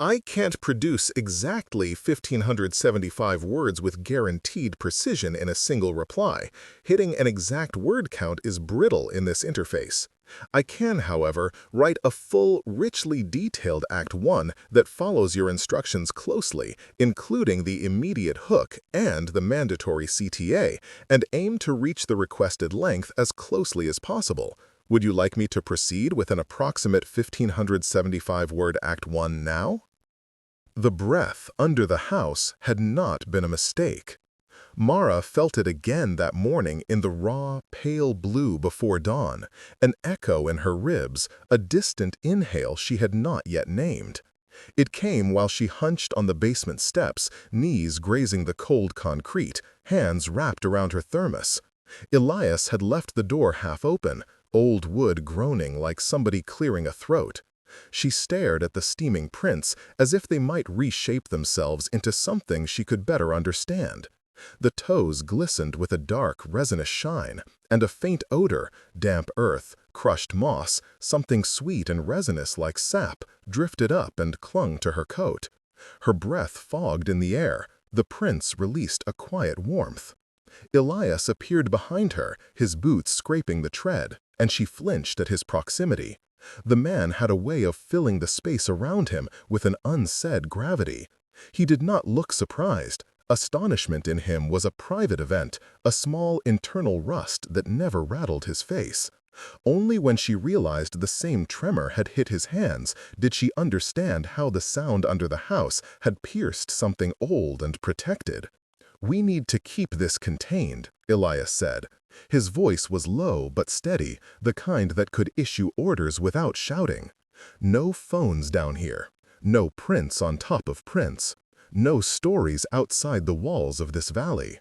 I can't produce exactly 1,575 words with guaranteed precision in a single reply. Hitting an exact word count is brittle in this interface. I can, however, write a full, richly detailed Act 1 that follows your instructions closely, including the immediate hook and the mandatory CTA, and aim to reach the requested length as closely as possible. Would you like me to proceed with an approximate 1,575-word Act 1 now? The breath under the house had not been a mistake. Mara felt it again that morning in the raw, pale blue before dawn, an echo in her ribs, a distant inhale she had not yet named. It came while she hunched on the basement steps, knees grazing the cold concrete, hands wrapped around her thermos. Elias had left the door half open, old wood groaning like somebody clearing a throat. She stared at the steaming prints as if they might reshape themselves into something she could better understand. The toes glistened with a dark, resinous shine, and a faint odor, damp earth, crushed moss, something sweet and resinous like sap, drifted up and clung to her coat. Her breath fogged in the air. The prints released a quiet warmth. Elias appeared behind her, his boots scraping the tread, and she flinched at his proximity. The man had a way of filling the space around him with an unsaid gravity. He did not look surprised. Astonishment in him was a private event, a small internal rust that never rattled his face. Only when she realized the same tremor had hit his hands did she understand how the sound under the house had pierced something old and protected. "We need to keep this contained," Elias said. His voice was low but steady, the kind that could issue orders without shouting. No phones down here. No prints on top of prints. No stories outside the walls of this valley.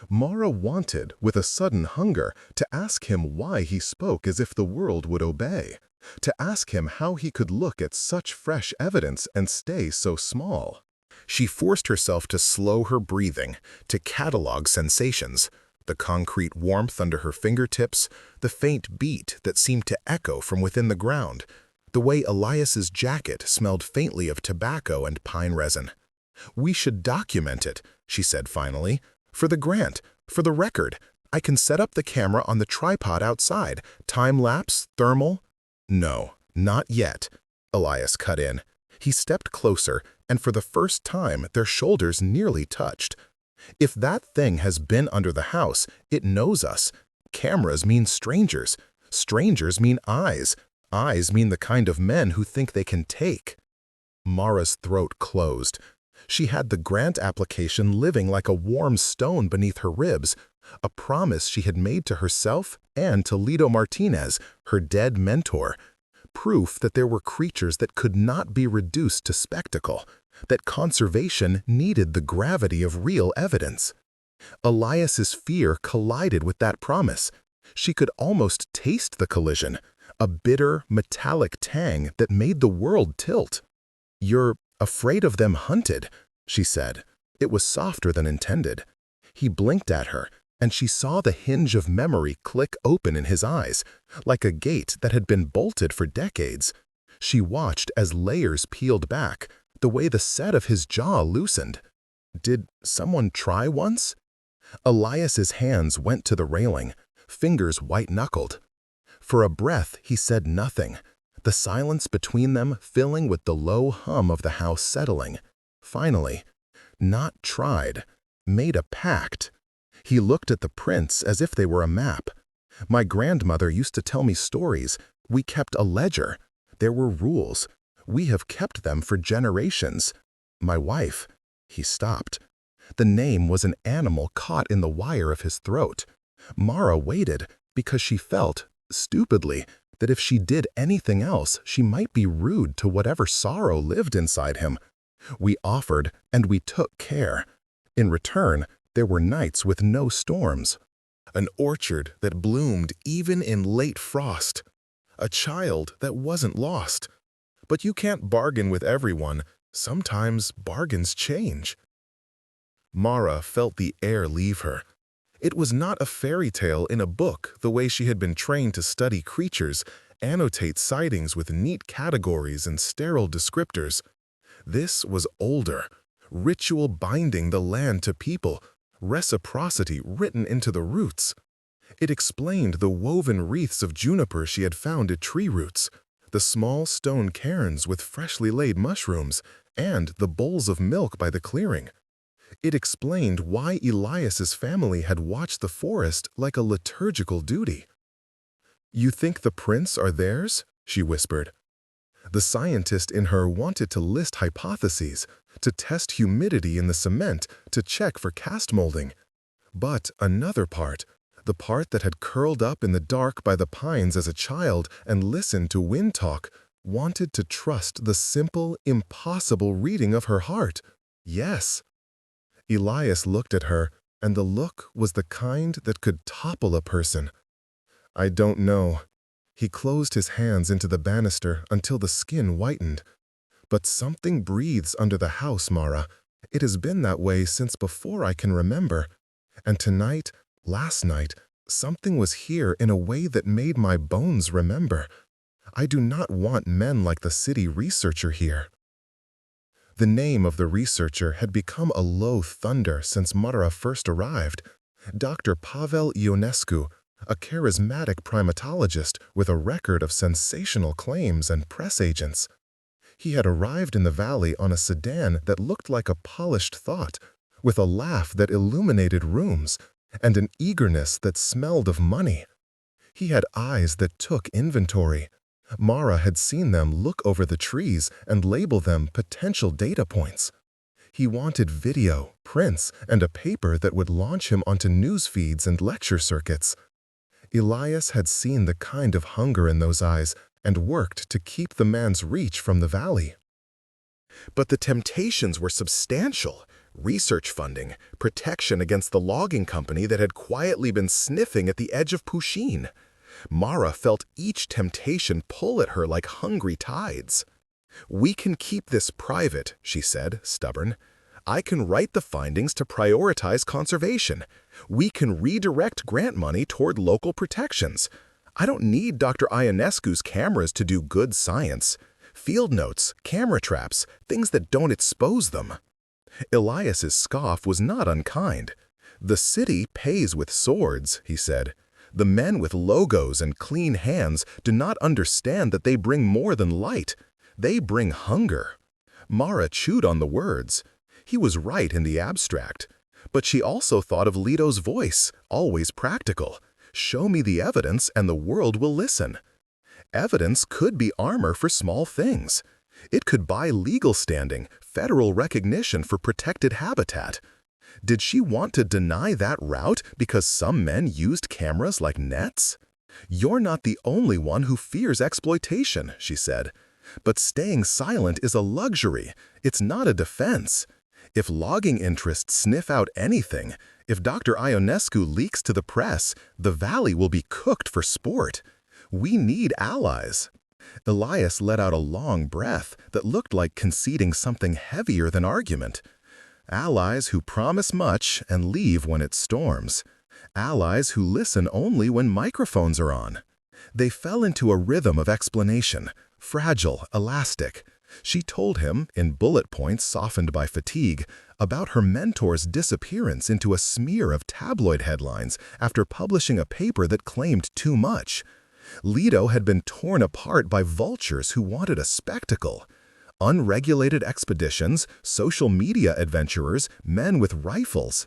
Mara wanted, with a sudden hunger, to ask him why he spoke as if the world would obey. To ask him how he could look at such fresh evidence and stay so small. She forced herself to slow her breathing, to catalog sensations. The concrete warmth under her fingertips, the faint beat that seemed to echo from within the ground, the way Elias's jacket smelled faintly of tobacco and pine resin. "We should document it," she said finally. "For the grant, for the record. I can set up the camera on the tripod outside, time-lapse, thermal—" "No, not yet," Elias cut in. He stepped closer, and for the first time their shoulders nearly touched. "If that thing has been under the house, it knows us. Cameras mean strangers. Strangers mean eyes. Eyes mean the kind of men who think they can take." Mara's throat closed. She had the grant application living like a warm stone beneath her ribs, a promise she had made to herself and to Lido Martinez, her dead mentor. Proof that there were creatures that could not be reduced to spectacle, that conservation needed the gravity of real evidence. Elias's fear collided with that promise. She could almost taste the collision, a bitter, metallic tang that made the world tilt. "You're afraid of them hunted," she said. It was softer than intended. He blinked at her, and she saw the hinge of memory click open in his eyes, like a gate that had been bolted for decades. She watched as layers peeled back, the way the set of his jaw loosened. Did someone try once? Elias's hands went to the railing, fingers white-knuckled. For a breath, he said nothing, the silence between them filling with the low hum of the house settling. Finally, not tried, made a pact. He looked at the prints as if they were a map. "My grandmother used to tell me stories. We kept a ledger. There were rules. We have kept them for generations. My wife—" He stopped. The name was an animal caught in the wire of his throat. Mara waited because she felt, stupidly, that if she did anything else, she might be rude to whatever sorrow lived inside him. "We offered, and we took care. In return, there were nights with no storms. An orchard that bloomed even in late frost. A child that wasn't lost. But you can't bargain with everyone. Sometimes bargains change." Mara felt the air leave her. It was not a fairy tale in a book the way she had been trained to study creatures, annotate sightings with neat categories and sterile descriptors. This was older. Ritual binding the land to people, reciprocity written into the roots. It explained the woven wreaths of juniper she had found at tree roots, the small stone cairns with freshly laid mushrooms, and the bowls of milk by the clearing. It explained why Elias's family had watched the forest like a liturgical duty. "You think the prints are theirs?" she whispered. The scientist in her wanted to list hypotheses, to test humidity in the cement, to check for cast molding. But another part, the part that had curled up in the dark by the pines as a child and listened to wind talk, wanted to trust the simple, impossible reading of her heart. Yes. Elias looked at her, and the look was the kind that could topple a person. "I don't know." He closed his hands into the banister until the skin whitened. "But something breathes under the house, Mara. It has been that way since before I can remember. And tonight, last night, something was here in a way that made my bones remember. I do not want men like the city researcher here." The name of the researcher had become a low thunder since Mara first arrived. Dr. Pavel Ionescu, a charismatic primatologist with a record of sensational claims and press agents. He had arrived in the valley on a sedan that looked like a polished thought, with a laugh that illuminated rooms, and an eagerness that smelled of money. He had eyes that took inventory. Mara had seen them look over the trees and label them potential data points. He wanted video, prints, and a paper that would launch him onto news feeds and lecture circuits. Elias had seen the kind of hunger in those eyes and worked to keep the man's reach from the valley. But the temptations were substantial. Research funding, protection against the logging company that had quietly been sniffing at the edge of Pusheen. Mara felt each temptation pull at her like hungry tides. "We can keep this private," she said, stubborn. "I can write the findings to prioritize conservation. We can redirect grant money toward local protections. I don't need Dr. Ionescu's cameras to do good science. Field notes, camera traps, things that don't expose them." Elias's scoff was not unkind. "The city pays with swords," he said. "The men with logos and clean hands do not understand that they bring more than light. They bring hunger." Mara chewed on the words. He was right in the abstract. But she also thought of Leto's voice, always practical. "Show me the evidence and the world will listen." Evidence could be armor for small things. It could buy legal standing, federal recognition for protected habitat. Did she want to deny that route because some men used cameras like nets? "You're not the only one who fears exploitation," she said. "But staying silent is a luxury. It's not a defense. If logging interests sniff out anything, if Dr. Ionescu leaks to the press, the valley will be cooked for sport. We need allies." Elias let out a long breath that looked like conceding something heavier than argument. "Allies who promise much and leave when it storms. Allies who listen only when microphones are on." They fell into a rhythm of explanation, fragile, elastic. She told him, in bullet points softened by fatigue, about her mentor's disappearance into a smear of tabloid headlines after publishing a paper that claimed too much. Leto had been torn apart by vultures who wanted a spectacle. Unregulated expeditions, social media adventurers, men with rifles.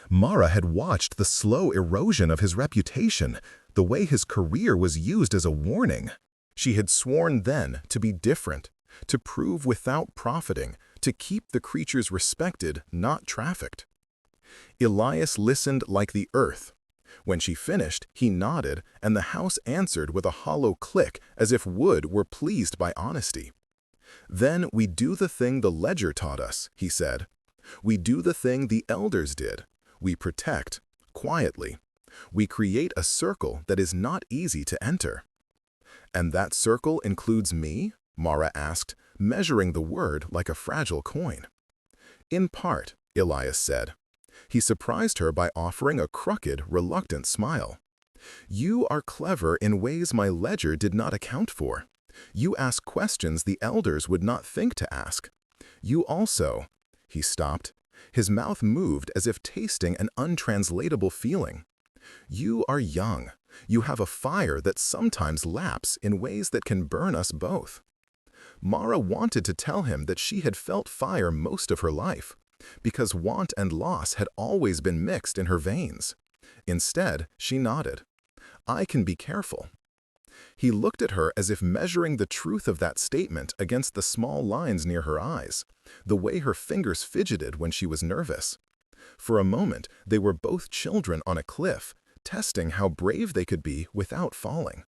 Mara had watched the slow erosion of his reputation, the way his career was used as a warning. She had sworn then to be different, to prove without profiting, to keep the creatures respected, not trafficked. Elias listened like the earth. When she finished, he nodded, and the house answered with a hollow click as if wood were pleased by honesty. "Then we do the thing the ledger taught us," he said. "We do the thing the elders did. We protect, quietly. We create a circle that is not easy to enter." "And that circle includes me?" Mara asked, measuring the word like a fragile coin. "In part," Elias said. He surprised her by offering a crooked, reluctant smile. "You are clever in ways my ledger did not account for. You ask questions the elders would not think to ask. You also—" He stopped. His mouth moved as if tasting an untranslatable feeling. "You are young. You have a fire that sometimes laps in ways that can burn us both." Mara wanted to tell him that she had felt fire most of her life, because want and loss had always been mixed in her veins. Instead, she nodded. "I can be careful." He looked at her as if measuring the truth of that statement against the small lines near her eyes, the way her fingers fidgeted when she was nervous. For a moment, they were both children on a cliff, testing how brave they could be without falling.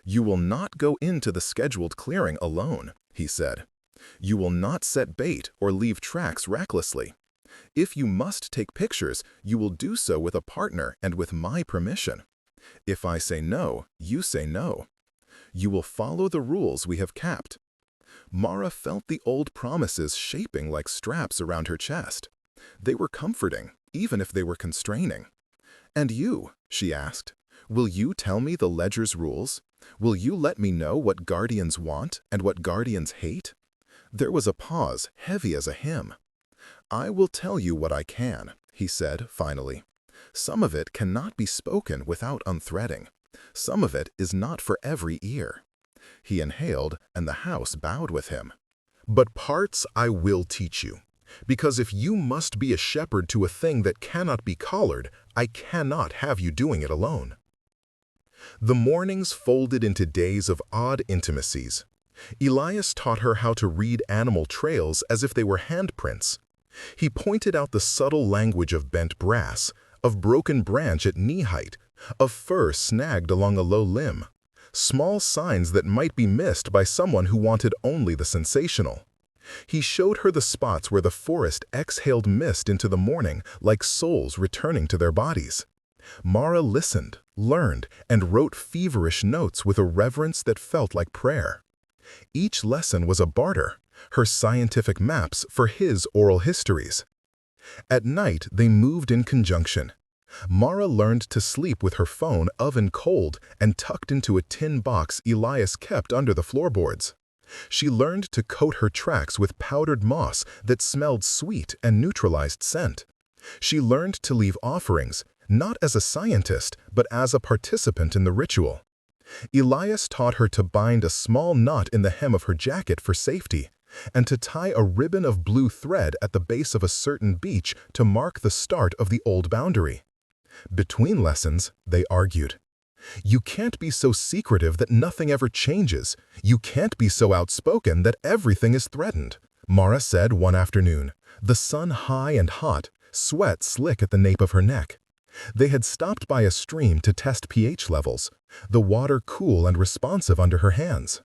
"You will not go into the scheduled clearing alone," he said. "You will not set bait or leave tracks recklessly. If you must take pictures, you will do so with a partner and with my permission. If I say no, you say no. You will follow the rules we have kept." Mara felt the old promises shaping like straps around her chest. They were comforting, even if they were constraining. "And you?" she asked. "Will you tell me the ledger's rules? Will you let me know what guardians want and what guardians hate?" There was a pause, heavy as a hymn. "I will tell you what I can," he said finally. "Some of it cannot be spoken without unthreading. Some of it is not for every ear." He inhaled, and the house bowed with him. "But parts I will teach you. Because if you must be a shepherd to a thing that cannot be collared, I cannot have you doing it alone." The mornings folded into days of odd intimacies. Elias taught her how to read animal trails as if they were handprints. He pointed out the subtle language of bent brass, of broken branch at knee height, of fur snagged along a low limb, small signs that might be missed by someone who wanted only the sensational. He showed her the spots where the forest exhaled mist into the morning like souls returning to their bodies. Mara listened, learned, and wrote feverish notes with a reverence that felt like prayer. Each lesson was a barter, her scientific maps for his oral histories. At night, they moved in conjunction. Mara learned to sleep with her phone oven cold and tucked into a tin box Elias kept under the floorboards. She learned to coat her tracks with powdered moss that smelled sweet and neutralized scent. She learned to leave offerings, not as a scientist, but as a participant in the ritual. Elias taught her to bind a small knot in the hem of her jacket for safety, and to tie a ribbon of blue thread at the base of a certain beach to mark the start of the old boundary. Between lessons, they argued. "You can't be so secretive that nothing ever changes. You can't be so outspoken that everything is threatened," Mara said one afternoon, the sun high and hot, sweat slick at the nape of her neck. They had stopped by a stream to test pH levels, the water cool and responsive under her hands.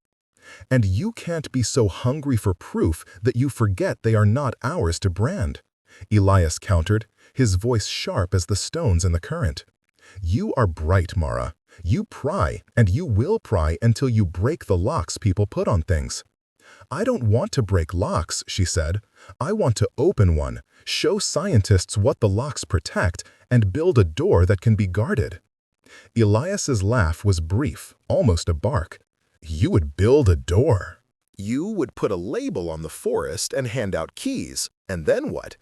"And you can't be so hungry for proof that you forget they are not ours to brand," Elias countered, his voice sharp as the stones in the current. "You are bright, Mara. You pry, and you will pry until you break the locks people put on things." "I don't want to break locks," she said. "I want to open one, show scientists what the locks protect, and build a door that can be guarded." Elias's laugh was brief, almost a bark. "You would build a door?" "You would put a label on the forest and hand out keys, and then what?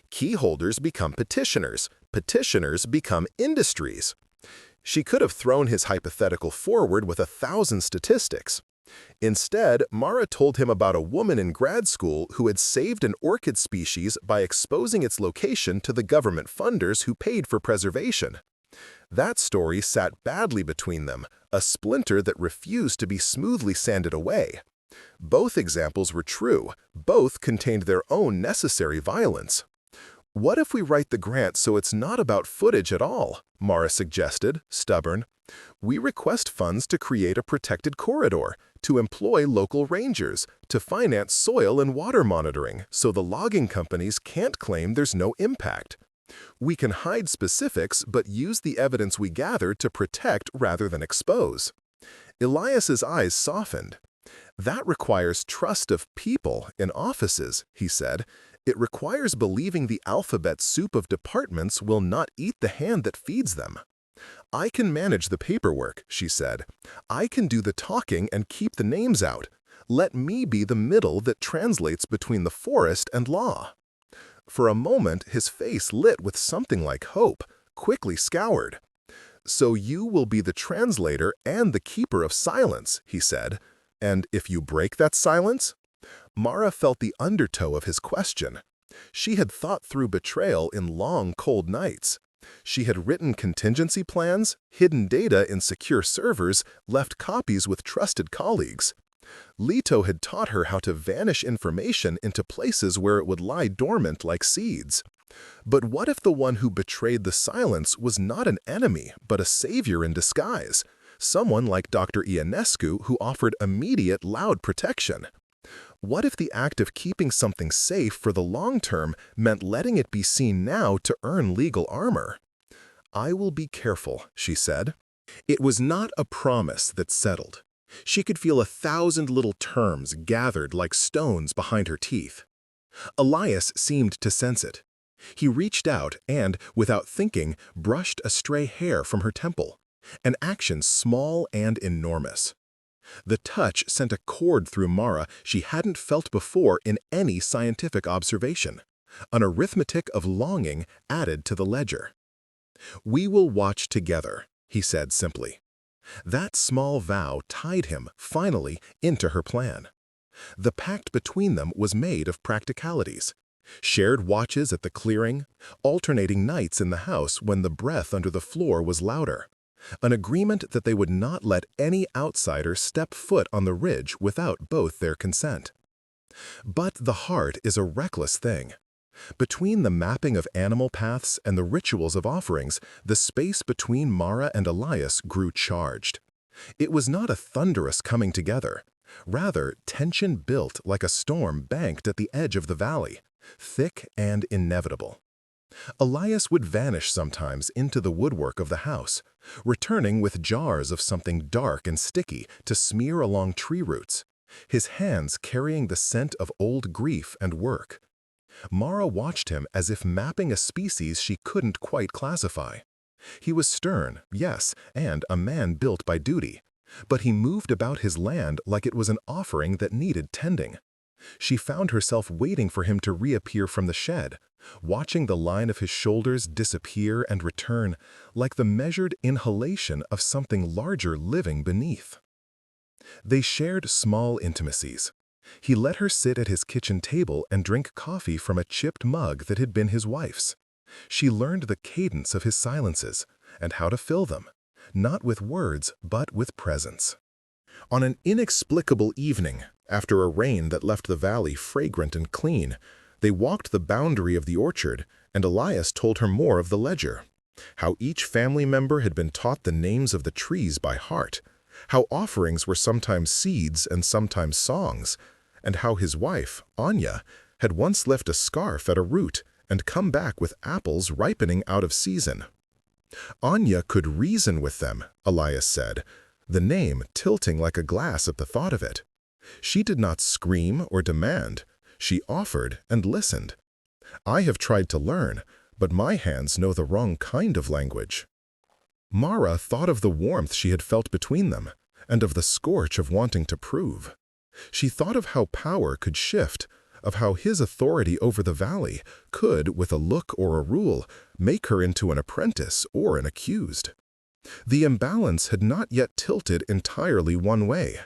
Key holders become petitioners. Petitioners become industries." She could have thrown his hypothetical forward with 1,000 statistics. Instead, Mara told him about a woman in grad school who had saved an orchid species by exposing its location to the government funders who paid for preservation. That story sat badly between them, a splinter that refused to be smoothly sanded away. Both examples were true, both contained their own necessary violence. "What if we write the grant so it's not about footage at all?" Mara suggested, stubborn. "We request funds to create a protected corridor, to employ local rangers, to finance soil and water monitoring so the logging companies can't claim there's no impact. We can hide specifics but use the evidence we gather to protect rather than expose." Elias's eyes softened. "That requires trust of people in offices," he said. "It requires believing the alphabet soup of departments will not eat the hand that feeds them." "I can manage the paperwork," she said. "I can do the talking and keep the names out. Let me be the middle that translates between the forest and law." For a moment, his face lit with something like hope, quickly scoured. "So you will be the translator and the keeper of silence," he said. "And if you break that silence?" Mara felt the undertow of his question. She had thought through betrayal in long, cold nights. She had written contingency plans, hidden data in secure servers, left copies with trusted colleagues. Leto had taught her how to vanish information into places where it would lie dormant like seeds. But what if the one who betrayed the silence was not an enemy, but a savior in disguise? Someone like Dr. Ionescu who offered immediate, loud protection? What if the act of keeping something safe for the long term meant letting it be seen now to earn legal armor? "I will be careful," she said. It was not a promise that settled. She could feel 1,000 little terms gathered like stones behind her teeth. Elias seemed to sense it. He reached out and, without thinking, brushed a stray hair from her temple, an action small and enormous. The touch sent a chord through Mara she hadn't felt before in any scientific observation, an arithmetic of longing added to the ledger. "We will watch together," he said simply. That small vow tied him, finally, into her plan. The pact between them was made of practicalities. Shared watches at the clearing, alternating nights in the house when the breath under the floor was louder. An agreement that they would not let any outsider step foot on the ridge without both their consent. But the heart is a reckless thing. Between the mapping of animal paths and the rituals of offerings, the space between Mara and Elias grew charged. It was not a thunderous coming together. Rather, tension built like a storm banked at the edge of the valley, thick and inevitable. Elias would vanish sometimes into the woodwork of the house, returning with jars of something dark and sticky to smear along tree roots, his hands carrying the scent of old grief and work. Mara watched him as if mapping a species she couldn't quite classify. He was stern, yes, and a man built by duty, but he moved about his land like it was an offering that needed tending. She found herself waiting for him to reappear from the shed, watching the line of his shoulders disappear and return, like the measured inhalation of something larger living beneath. They shared small intimacies. He let her sit at his kitchen table and drink coffee from a chipped mug that had been his wife's. She learned the cadence of his silences and how to fill them, not with words, but with presence. On an inexplicable evening, after a rain that left the valley fragrant and clean, they walked the boundary of the orchard, and Elias told her more of the ledger. How each family member had been taught the names of the trees by heart, how offerings were sometimes seeds and sometimes songs, and how his wife, Anya, had once left a scarf at a root and come back with apples ripening out of season. Anya could reason with them, Elias said, the name tilting like a glass at the thought of it. She did not scream or demand. She offered and listened. I have tried to learn, but my hands know the wrong kind of language. Mara thought of the warmth she had felt between them, and of the scorch of wanting to prove. She thought of how power could shift, of how his authority over the valley could, with a look or a rule, make her into an apprentice or an accused. The imbalance had not yet tilted entirely one way.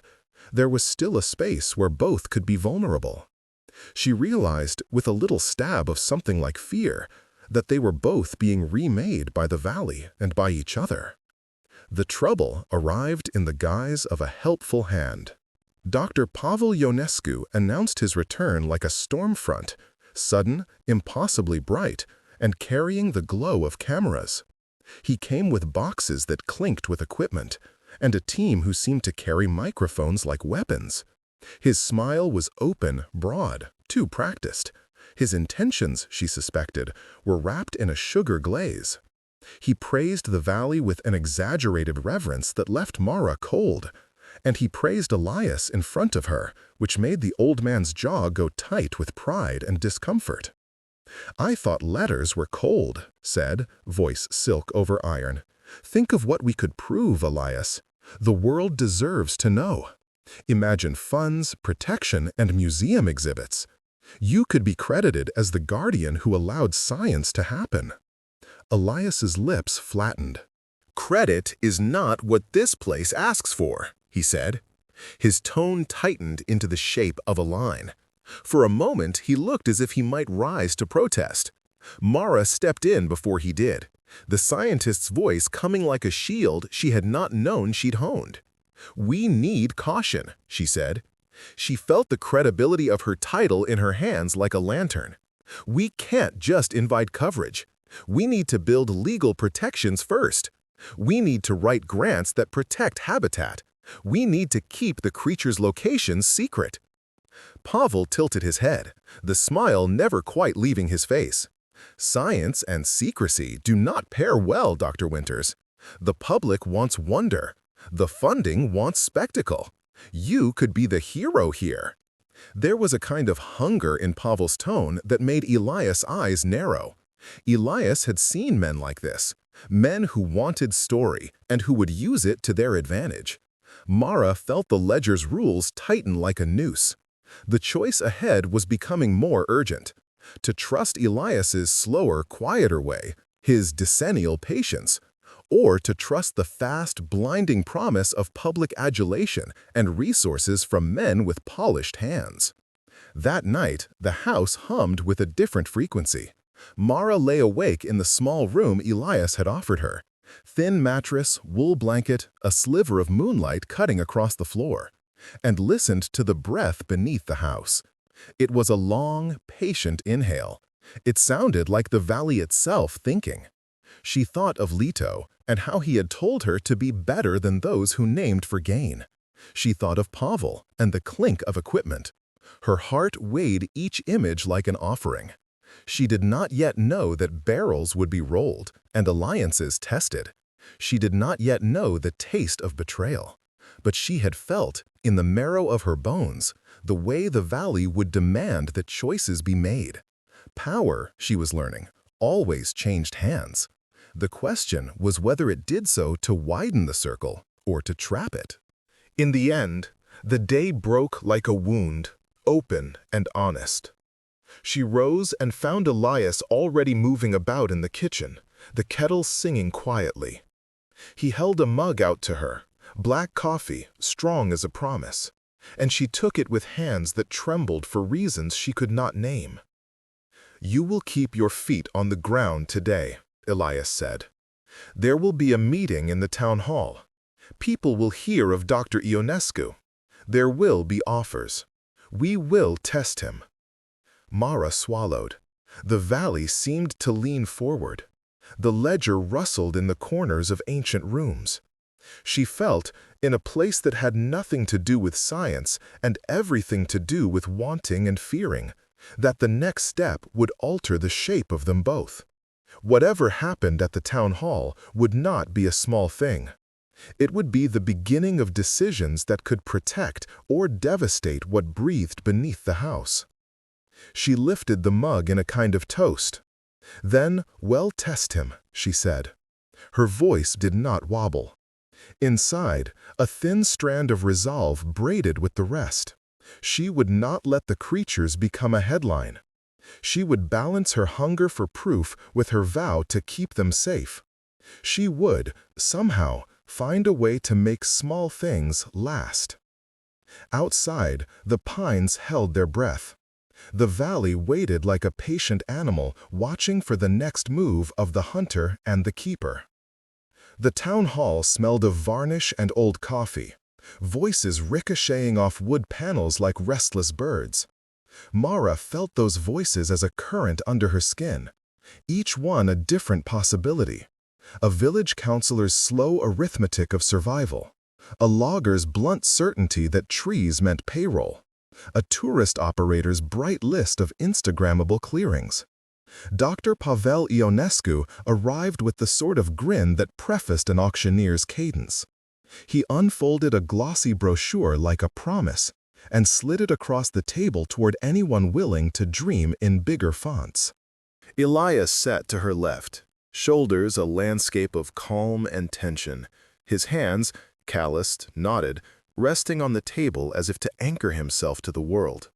There was still a space where both could be vulnerable. She realized, with a little stab of something like fear, that they were both being remade by the valley and by each other. The trouble arrived in the guise of a helpful hand. Dr. Pavel Ionescu announced his return like a storm front, sudden, impossibly bright, and carrying the glow of cameras. He came with boxes that clinked with equipment, and a team who seemed to carry microphones like weapons. His smile was open, broad, too practiced. His intentions, she suspected, were wrapped in a sugar glaze. He praised the valley with an exaggerated reverence that left Mara cold, and he praised Elias in front of her, which made the old man's jaw go tight with pride and discomfort. "I thought letters were cold," said, voice silk over iron. "Think of what we could prove, Elias. The world deserves to know." Imagine funds, protection, and museum exhibits. You could be credited as the guardian who allowed science to happen. Elias's lips flattened. "Credit is not what this place asks for," he said. His tone tightened into the shape of a line. For a moment, he looked as if he might rise to protest. Mara stepped in before he did, the scientist's voice coming like a shield she had not known she'd honed. "We need caution," she said. She felt the credibility of her title in her hands like a lantern. "We can't just invite coverage. We need to build legal protections first. We need to write grants that protect habitat. We need to keep the creature's locations secret." Pavel tilted his head, the smile never quite leaving his face. "Science and secrecy do not pair well, Dr. Winters. The public wants wonder. The funding wants spectacle. You could be the hero here." There was a kind of hunger in Pavel's tone that made Elias' eyes narrow. Elias had seen men like this, men who wanted story and who would use it to their advantage. Mara felt the ledger's rules tighten like a noose. The choice ahead was becoming more urgent. To trust Elias's slower, quieter way, his decennial patience, or to trust the fast, blinding promise of public adulation and resources from men with polished hands. That night, the house hummed with a different frequency. Mara lay awake in the small room Elias had offered her. Thin mattress, wool blanket, a sliver of moonlight cutting across the floor, and listened to the breath beneath the house. It was a long, patient inhale. It sounded like the valley itself thinking. She thought of Leto and how he had told her to be better than those who named for gain. She thought of Pavel and the clink of equipment. Her heart weighed each image like an offering. She did not yet know that barrels would be rolled and alliances tested. She did not yet know the taste of betrayal. But she had felt, in the marrow of her bones, the way the valley would demand that choices be made. Power, she was learning, always changed hands. The question was whether it did so to widen the circle or to trap it. In the end, the day broke like a wound, open and honest. She rose and found Elias already moving about in the kitchen, the kettle singing quietly. He held a mug out to her, black coffee, strong as a promise, and she took it with hands that trembled for reasons she could not name. "You will keep your feet on the ground today," Elias said. "There will be a meeting in the town hall. People will hear of Dr. Ionescu. There will be offers. We will test him." Mara swallowed. The valley seemed to lean forward. The ledger rustled in the corners of ancient rooms. She felt, in a place that had nothing to do with science and everything to do with wanting and fearing, that the next step would alter the shape of them both. Whatever happened at the town hall would not be a small thing. It would be the beginning of decisions that could protect or devastate what breathed beneath the house. She lifted the mug in a kind of toast. "Then, well, test him," she said. Her voice did not wobble. Inside, a thin strand of resolve braided with the rest. She would not let the creatures become a headline. She would balance her hunger for proof with her vow to keep them safe. She would, somehow, find a way to make small things last. Outside, the pines held their breath. The valley waited like a patient animal watching for the next move of the hunter and the keeper. The town hall smelled of varnish and old coffee, voices ricocheting off wood panels like restless birds. Mara felt those voices as a current under her skin, each one a different possibility. A village councilor's slow arithmetic of survival, a logger's blunt certainty that trees meant payroll, a tourist operator's bright list of Instagrammable clearings. Dr. Pavel Ionescu arrived with the sort of grin that prefaced an auctioneer's cadence. He unfolded a glossy brochure like a promise and slid it across the table toward anyone willing to dream in bigger fonts. Elias sat to her left, shoulders a landscape of calm and tension, his hands, calloused, knotted, resting on the table as if to anchor himself to the world.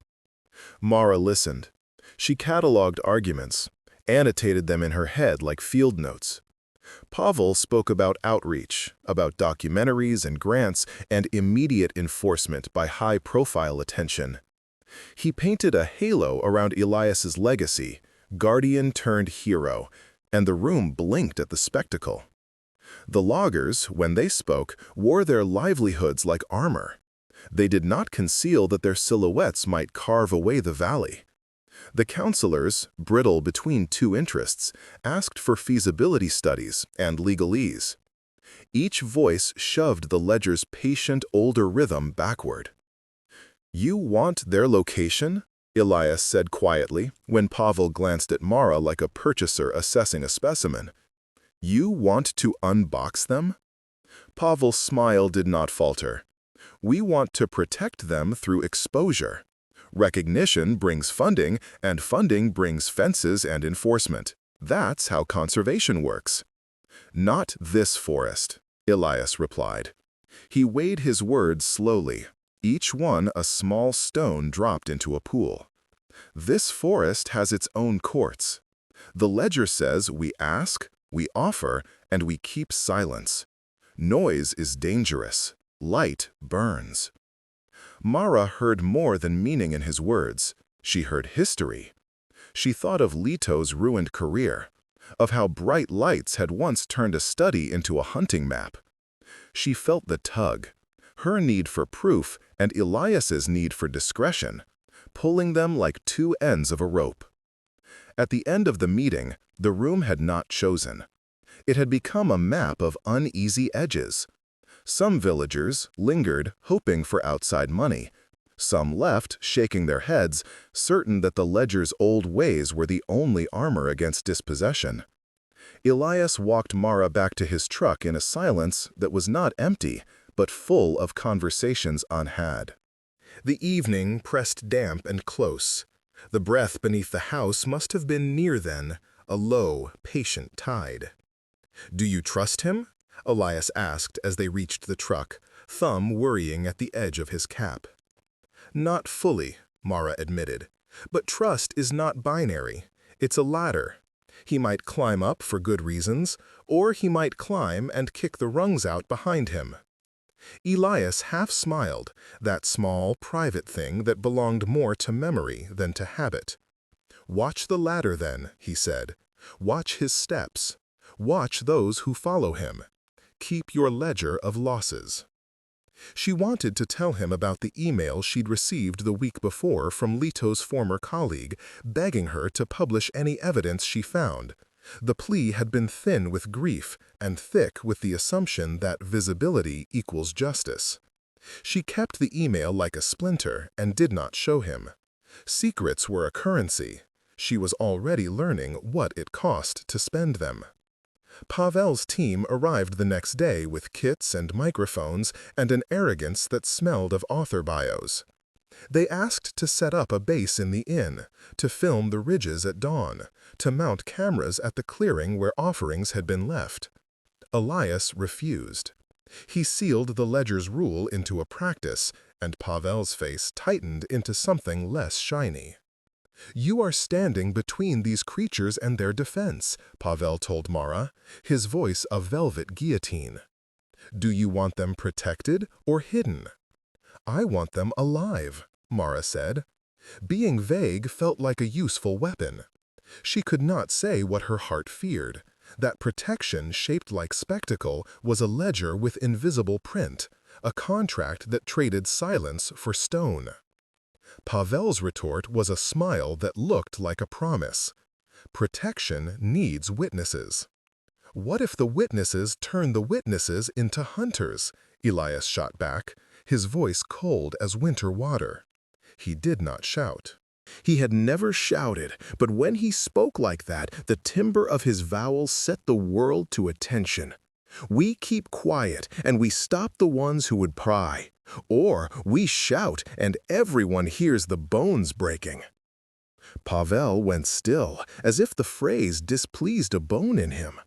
Mara listened. She catalogued arguments, annotated them in her head like field notes. Pavel spoke about outreach, about documentaries and grants, and immediate enforcement by high-profile attention. He painted a halo around Elias's legacy, guardian turned hero, and the room blinked at the spectacle. The loggers, when they spoke, wore their livelihoods like armor. They did not conceal that their silhouettes might carve away the valley. The counselors, brittle between two interests, asked for feasibility studies and legalese. Each voice shoved the ledger's patient older rhythm backward. "You want their location?" Elias said quietly, when Pavel glanced at Mara like a purchaser assessing a specimen. "You want to unbox them?" Pavel's smile did not falter. "We want to protect them through exposure. Recognition brings funding, and funding brings fences and enforcement. That's how conservation works." "Not this forest," Elias replied. He weighed his words slowly, each one a small stone dropped into a pool. "This forest has its own courts. The ledger says we ask, we offer, and we keep silence. Noise is dangerous. Light burns." Mara heard more than meaning in his words. She heard history. She thought of Lito's ruined career, of how bright lights had once turned a study into a hunting map. She felt the tug, her need for proof and Elias's need for discretion, pulling them like two ends of a rope. At the end of the meeting, the room had not chosen. It had become a map of uneasy edges. Some villagers lingered, hoping for outside money. Some left, shaking their heads, certain that the ledger's old ways were the only armor against dispossession. Elias walked Mara back to his truck in a silence that was not empty, but full of conversations unhad. The evening pressed damp and close. The breath beneath the house must have been near then, a low, patient tide. "Do you trust him?" Elias asked as they reached the truck, thumb worrying at the edge of his cap. "Not fully," Mara admitted. "But trust is not binary. It's a ladder. He might climb up for good reasons, or he might climb and kick the rungs out behind him." Elias half smiled, that small, private thing that belonged more to memory than to habit. "Watch the ladder then," he said. "Watch his steps. Watch those who follow him. Keep your ledger of losses." She wanted to tell him about the email she'd received the week before from Lito's former colleague, begging her to publish any evidence she found. The plea had been thin with grief and thick with the assumption that visibility equals justice. She kept the email like a splinter and did not show him. Secrets were a currency. She was already learning what it cost to spend them. Pavel's team arrived the next day with kits and microphones and an arrogance that smelled of author bios. They asked to set up a base in the inn, to film the ridges at dawn, to mount cameras at the clearing where offerings had been left. Elias refused. He sealed the ledger's rule into a practice, and Pavel's face tightened into something less shiny. "You are standing between these creatures and their defense," Pavel told Mara, his voice a velvet guillotine. "Do you want them protected or hidden?" "I want them alive," Mara said. Being vague felt like a useful weapon. She could not say what her heart feared. That protection shaped like spectacle was a ledger with invisible print, a contract that traded silence for stone. Pavel's retort was a smile that looked like a promise. Protection needs witnesses. "What if the witnesses turn the witnesses into hunters?" Elias shot back, his voice cold as winter water. He did not shout. He had never shouted, but when he spoke like that, the timbre of his vowels set the world to attention. "We keep quiet, and we stop the ones who would pry. Or we shout, and everyone hears the bones breaking." Pavel went still, as if the phrase displeased a bone in him.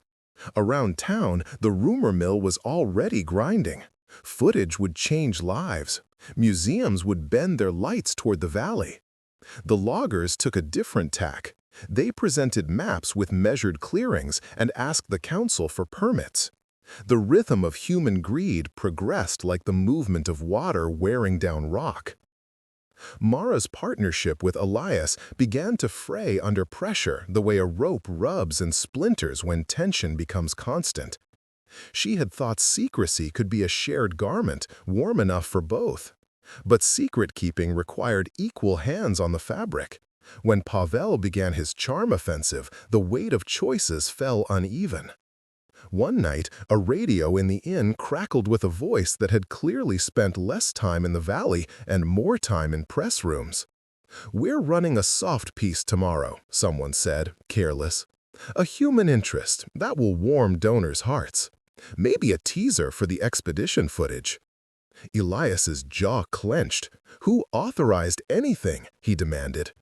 Around town, the rumor mill was already grinding. Footage would change lives. Museums would bend their lights toward the valley. The loggers took a different tack. They presented maps with measured clearings and asked the council for permits. The rhythm of human greed progressed like the movement of water wearing down rock. Mara's partnership with Elias began to fray under pressure the way a rope rubs and splinters when tension becomes constant. She had thought secrecy could be a shared garment, warm enough for both. But secret-keeping required equal hands on the fabric. When Pavel began his charm offensive, the weight of choices fell uneven. One night, a radio in the inn crackled with a voice that had clearly spent less time in the valley and more time in press rooms. "We're running a soft piece tomorrow," someone said, careless. "A human interest that will warm donors' hearts. Maybe a teaser for the expedition footage." Elias's jaw clenched. "Who authorized anything?" he demanded.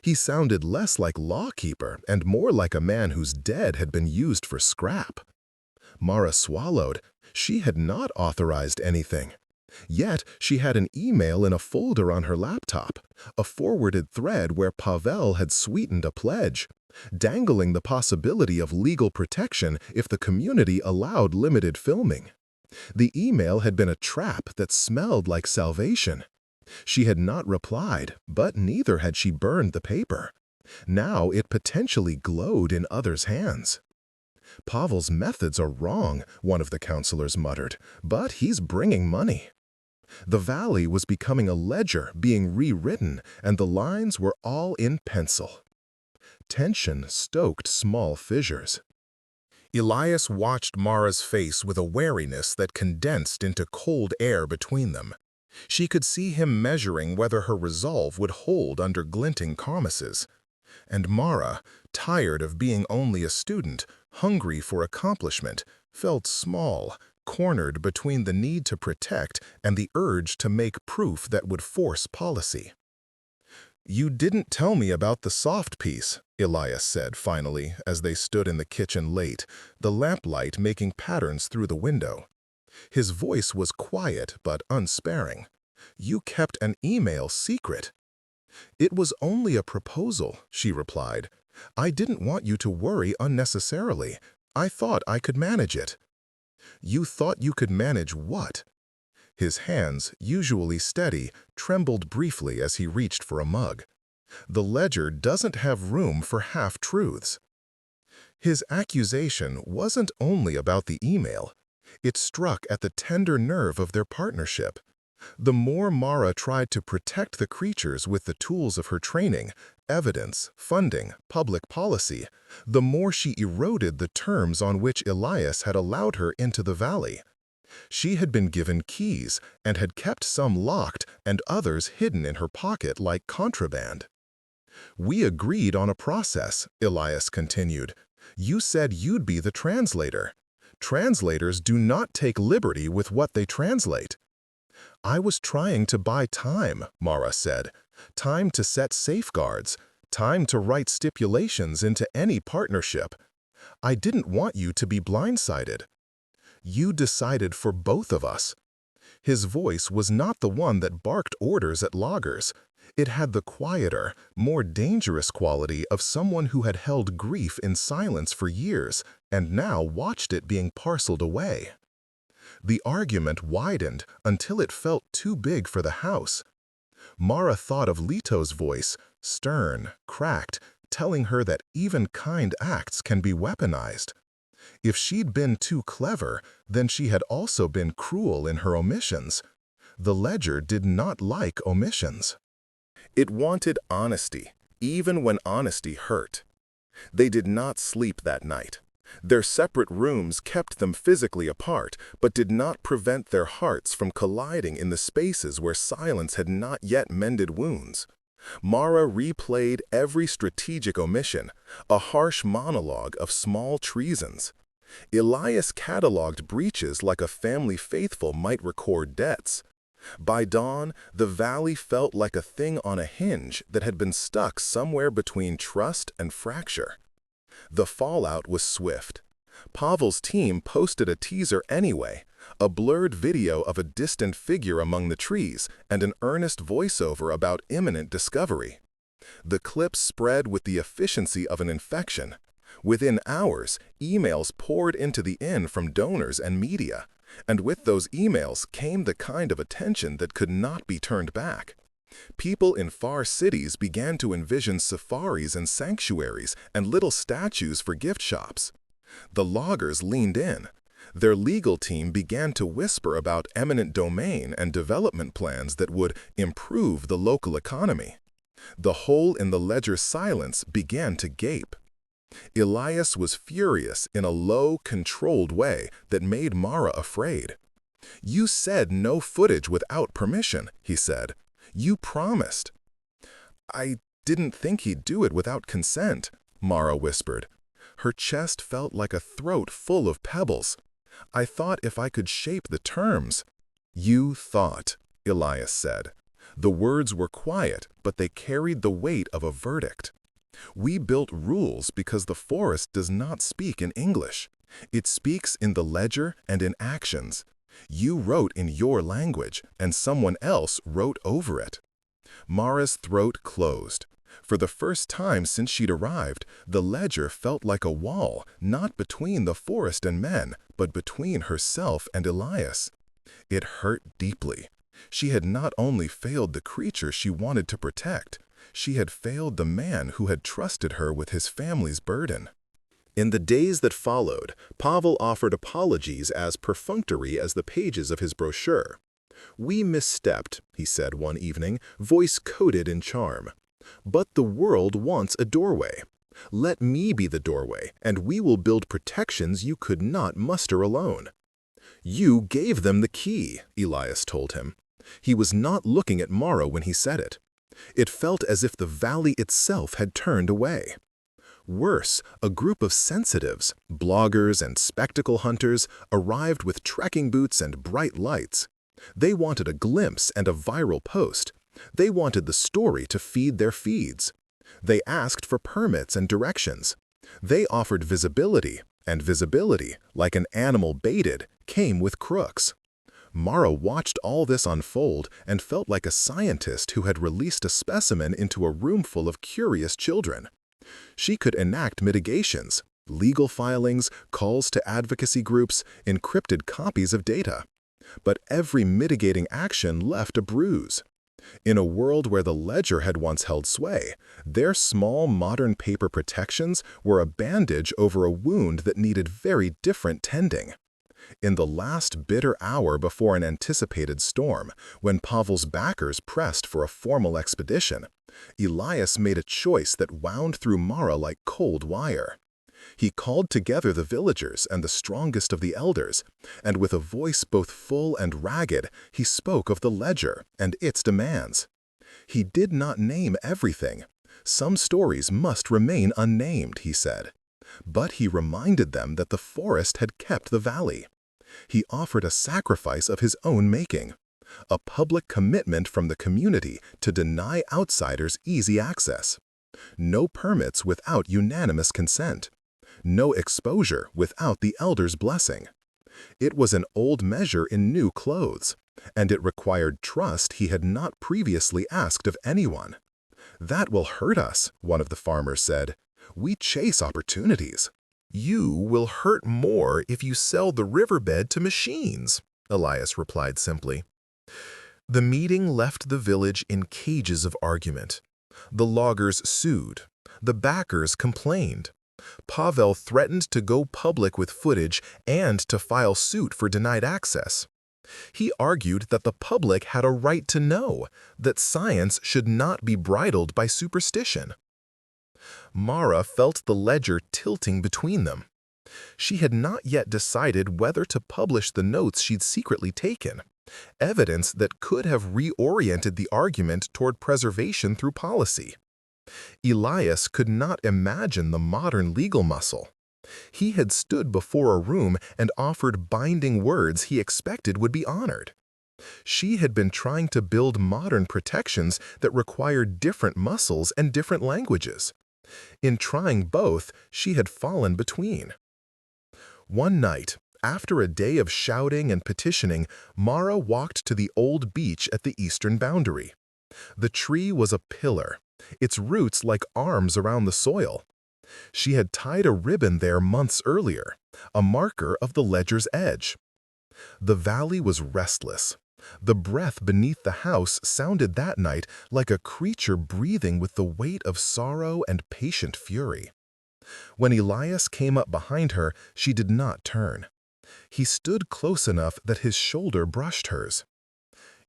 He sounded less like lawkeeper and more like a man whose dead had been used for scrap. Mara swallowed. She had not authorized anything. Yet she had an email in a folder on her laptop, a forwarded thread where Pavel had sweetened a pledge, dangling the possibility of legal protection if the community allowed limited filming. The email had been a trap that smelled like salvation. She had not replied, but neither had she burned the paper. Now it potentially glowed in others' hands. "Pavel's methods are wrong," one of the counselors muttered, "but he's bringing money." The valley was becoming a ledger being rewritten, and the lines were all in pencil. Tension stoked small fissures. Elias watched Mara's face with a wariness that condensed into cold air between them. She could see him measuring whether her resolve would hold under glinting promises. And Mara, tired of being only a student, hungry for accomplishment, felt small, cornered between the need to protect and the urge to make proof that would force policy. "You didn't tell me about the soft piece," Elias said finally as they stood in the kitchen late, the lamplight making patterns through the window. His voice was quiet but unsparing. "You kept an email secret." "It was only a proposal," she replied. "I didn't want you to worry unnecessarily. I thought I could manage it." "You thought you could manage what?" His hands, usually steady, trembled briefly as he reached for a mug. "The ledger doesn't have room for half-truths." His accusation wasn't only about the email. It struck at the tender nerve of their partnership. The more Mara tried to protect the creatures with the tools of her training, evidence, funding, public policy, the more she eroded the terms on which Elias had allowed her into the valley. She had been given keys and had kept some locked and others hidden in her pocket like contraband. "We agreed on a process," Elias continued. "You said you'd be the translator. Translators do not take liberty with what they translate." "I was trying to buy time," Mara said. "Time to set safeguards, time to write stipulations into any partnership. I didn't want you to be blindsided." "You decided for both of us." His voice was not the one that barked orders at loggers. It had the quieter, more dangerous quality of someone who had held grief in silence for years and now watched it being parceled away. The argument widened until it felt too big for the house. Mara thought of Lito's voice, stern, cracked, telling her that even kind acts can be weaponized. If she'd been too clever, then she had also been cruel in her omissions. The ledger did not like omissions. It wanted honesty, even when honesty hurt. They did not sleep that night. Their separate rooms kept them physically apart, but did not prevent their hearts from colliding in the spaces where silence had not yet mended wounds. Mara replayed every strategic omission, a harsh monologue of small treasons. Elias cataloged breaches like a family faithful might record debts. By dawn, the valley felt like a thing on a hinge that had been stuck somewhere between trust and fracture. The fallout was swift. Pavel's team posted a teaser anyway, a blurred video of a distant figure among the trees, and an earnest voiceover about imminent discovery. The clip spread with the efficiency of an infection. Within hours, emails poured into the inn from donors and media, and with those emails came the kind of attention that could not be turned back. People in far cities began to envision safaris and sanctuaries and little statues for gift shops. The loggers leaned in. Their legal team began to whisper about eminent domain and development plans that would improve the local economy. The hole in the ledger's silence began to gape. Elias was furious in a low, controlled way that made Mara afraid. "You said no footage without permission," he said. "You promised." "I didn't think he'd do it without consent," Mara whispered. Her chest felt like a throat full of pebbles. "I thought if I could shape the terms." "You thought," Elias said. The words were quiet, but they carried the weight of a verdict. "We built rules because the forest does not speak in English. It speaks in the ledger and in actions. You wrote in your language, and someone else wrote over it." Mara's throat closed. For the first time since she'd arrived, the ledger felt like a wall, not between the forest and men, but between herself and Elias. It hurt deeply. She had not only failed the creature she wanted to protect, she had failed the man who had trusted her with his family's burden. In the days that followed, Pavel offered apologies as perfunctory as the pages of his brochure. "We misstepped," he said one evening, voice coated in charm. "But the world wants a doorway. Let me be the doorway, and we will build protections you could not muster alone." "You gave them the key," Elias told him. He was not looking at Mara when he said it. It felt as if the valley itself had turned away. Worse, a group of sensitives, bloggers and spectacle hunters, arrived with trekking boots and bright lights. They wanted a glimpse and a viral post. They wanted the story to feed their feeds. They asked for permits and directions. They offered visibility, and visibility, like an animal baited, came with crooks. Mara watched all this unfold and felt like a scientist who had released a specimen into a room full of curious children. She could enact mitigations, legal filings, calls to advocacy groups, encrypted copies of data. But every mitigating action left a bruise. In a world where the ledger had once held sway, their small modern paper protections were a bandage over a wound that needed very different tending. In the last bitter hour before an anticipated storm, when Pavel's backers pressed for a formal expedition, Elias made a choice that wound through Mara like cold wire. He called together the villagers and the strongest of the elders, and with a voice both full and ragged, he spoke of the ledger and its demands. He did not name everything. Some stories must remain unnamed, he said. But he reminded them that the forest had kept the valley. He offered a sacrifice of his own making, a public commitment from the community to deny outsiders easy access. No permits without unanimous consent. No exposure without the elders' blessing. It was an old measure in new clothes, and it required trust he had not previously asked of anyone. "That will hurt us," one of the farmers said. "We chase opportunities." "You will hurt more if you sell the riverbed to machines," Elias replied simply. The meeting left the village in cages of argument. The loggers sued. The backers complained. Pavel threatened to go public with footage and to file suit for denied access. He argued that the public had a right to know, that science should not be bridled by superstition. Mara felt the ledger tilting between them. She had not yet decided whether to publish the notes she'd secretly taken, evidence that could have reoriented the argument toward preservation through policy. Elias could not imagine the modern legal muscle. He had stood before a room and offered binding words he expected would be honored. She had been trying to build modern protections that required different muscles and different languages. In trying both, she had fallen between. One night, After a day of shouting and petitioning, Mara walked to the old beach at the eastern boundary. The tree was a pillar, its roots like arms around the soil. She had tied a ribbon there months earlier, a marker of the ledger's edge. The valley was restless. The breath beneath the house sounded that night like a creature breathing with the weight of sorrow and patient fury. When Elias came up behind her, she did not turn. He stood close enough that his shoulder brushed hers.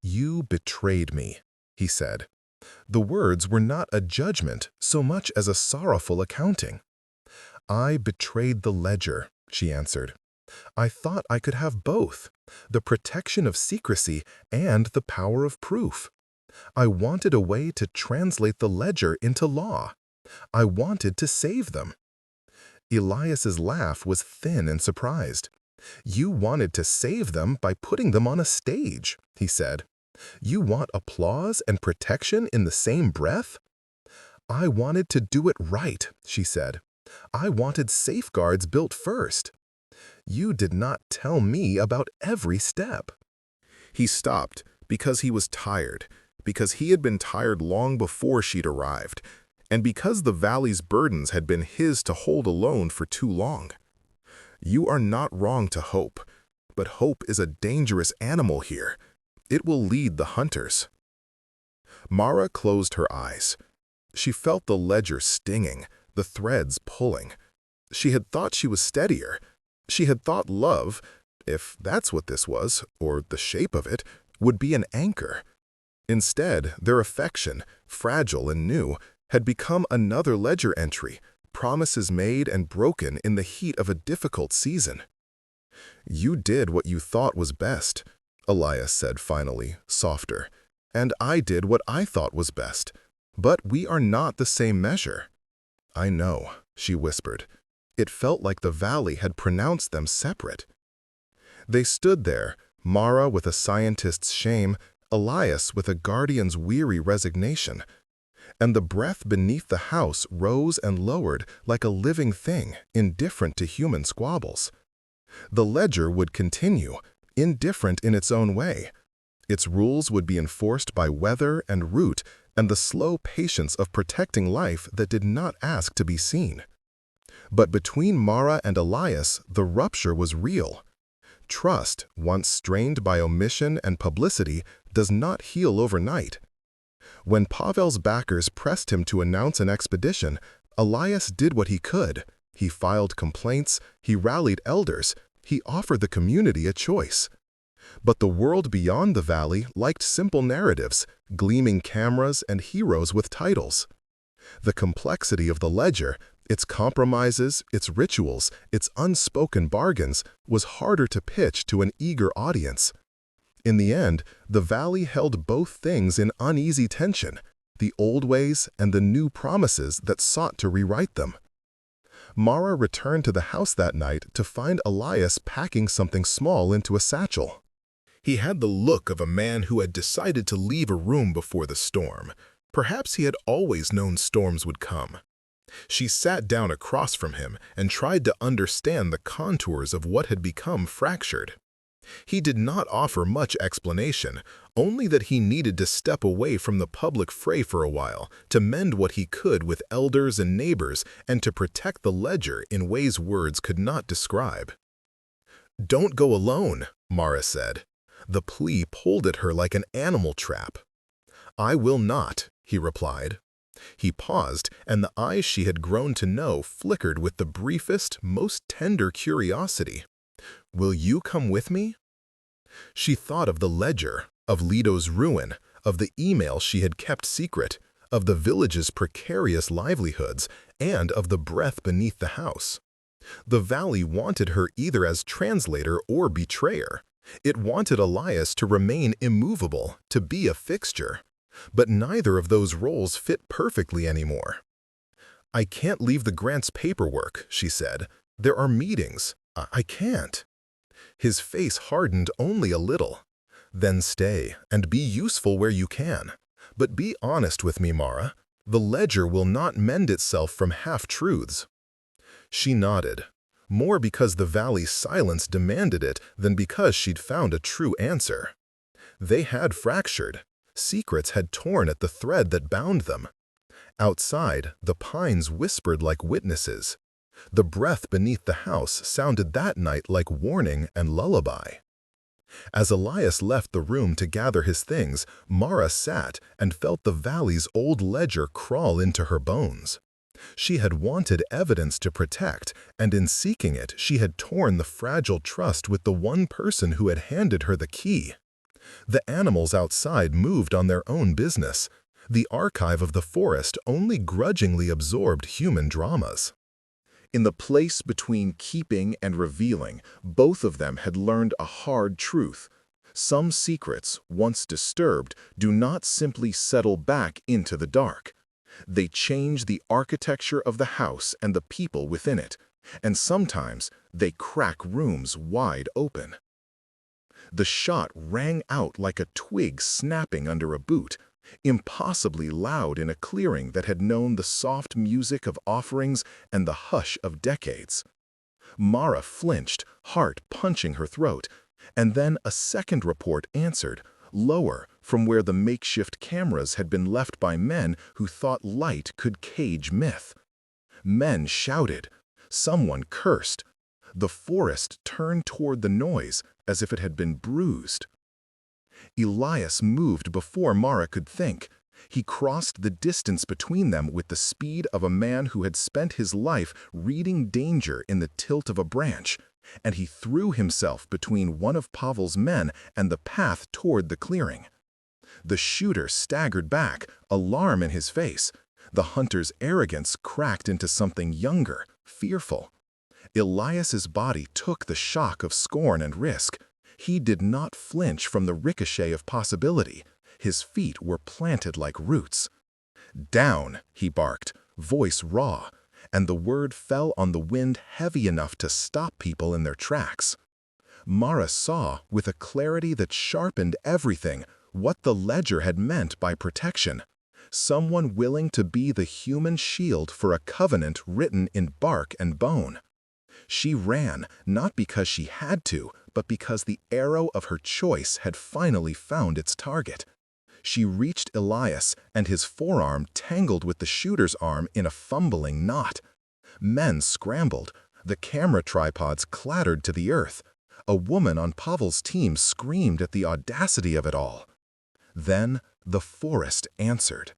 "You betrayed me," he said. The words were not a judgment so much as a sorrowful accounting. "I betrayed the ledger," she answered. "I thought I could have both, the protection of secrecy and the power of proof. I wanted a way to translate the ledger into law. I wanted to save them." Elias's laugh was thin and surprised. "You wanted to save them by putting them on a stage," he said. "You want applause and protection in the same breath?" "I wanted to do it right," she said. "I wanted safeguards built first." "You did not tell me about every step." He stopped because he was tired, because he had been tired long before she'd arrived, and because the valley's burdens had been his to hold alone for too long. "You are not wrong to hope, but hope is a dangerous animal here. It will lead the hunters." Mara closed her eyes. She felt the ledger stinging, the threads pulling. She had thought she was steadier. She had thought love, if that's what this was, or the shape of it, would be an anchor. Instead, their affection, fragile and new, had become another ledger entry, promises made and broken in the heat of a difficult season. "You did what you thought was best," Elias said finally, softer, "and I did what I thought was best. But we are not the same measure." "I know," she whispered. It felt like the valley had pronounced them separate. They stood there, Mara with a scientist's shame, Elias with a guardian's weary resignation. And the breath beneath the house rose and lowered like a living thing, indifferent to human squabbles. The ledger would continue, indifferent in its own way. Its rules would be enforced by weather and root and the slow patience of protecting life that did not ask to be seen. But between Mara and Elias, the rupture was real. Trust, once strained by omission and publicity, does not heal overnight. When Pavel's backers pressed him to announce an expedition, Elias did what he could. He filed complaints, he rallied elders, he offered the community a choice. But the world beyond the valley liked simple narratives, gleaming cameras, and heroes with titles. The complexity of the ledger, its compromises, its rituals, its unspoken bargains, was harder to pitch to an eager audience. In the end, the valley held both things in uneasy tension, the old ways and the new promises that sought to rewrite them. Mara returned to the house that night to find Elias packing something small into a satchel. He had the look of a man who had decided to leave a room before the storm. Perhaps he had always known storms would come. She sat down across from him and tried to understand the contours of what had become fractured. He did not offer much explanation, only that he needed to step away from the public fray for a while, to mend what he could with elders and neighbors, and to protect the ledger in ways words could not describe. "Don't go alone," Mara said. The plea pulled at her like an animal trap. "I will not," he replied. He paused, and the eyes she had grown to know flickered with the briefest, most tender curiosity. "Will you come with me?" She thought of the ledger, of Leto's ruin, of the email she had kept secret, of the village's precarious livelihoods, and of the breath beneath the house. The valley wanted her either as translator or betrayer. It wanted Elias to remain immovable, to be a fixture. But neither of those roles fit perfectly anymore. "I can't leave the grant's paperwork," she said. "There are meetings. I can't." His face hardened only a little. "Then stay, and be useful where you can. But be honest with me, Mara. The ledger will not mend itself from half-truths." She nodded. more because the valley's silence demanded it than because she'd found a true answer. They had fractured. Secrets had torn at the thread that bound them. Outside, the pines whispered like witnesses. The breath beneath the house sounded that night like warning and lullaby. As Elias left the room to gather his things, Mara sat and felt the valley's old ledger crawl into her bones. She had wanted evidence to protect, and in seeking it, she had torn the fragile trust with the one person who had handed her the key. The animals outside moved on their own business. The archive of the forest only grudgingly absorbed human dramas. In the place between keeping and revealing, both of them had learned a hard truth. Some secrets, once disturbed, do not simply settle back into the dark. They change the architecture of the house and the people within it, and sometimes they crack rooms wide open. The shot rang out like a twig snapping under a boot, impossibly loud in a clearing that had known the soft music of offerings and the hush of decades. Mara flinched, heart punching her throat, and then a second report answered, lower, from where the makeshift cameras had been left by men who thought light could cage myth. Men shouted. Someone cursed. The forest turned toward the noise as if it had been bruised. Elias moved before Mara could think. He crossed the distance between them with the speed of a man who had spent his life reading danger in the tilt of a branch, and he threw himself between one of Pavel's men and the path toward the clearing. The shooter staggered back, alarm in his face. The hunter's arrogance cracked into something younger, fearful. Elias's body took the shock of scorn and risk. He did not flinch from the ricochet of possibility. His feet were planted like roots. "Down," he barked, voice raw, and the word fell on the wind heavy enough to stop people in their tracks. Mara saw, with a clarity that sharpened everything, what the ledger had meant by protection. Someone willing to be the human shield for a covenant written in bark and bone. She ran, not because she had to, but because the arrow of her choice had finally found its target. She reached Elias, and his forearm tangled with the shooter's arm in a fumbling knot. Men scrambled. The camera tripods clattered to the earth. A woman on Pavel's team screamed at the audacity of it all. Then the forest answered.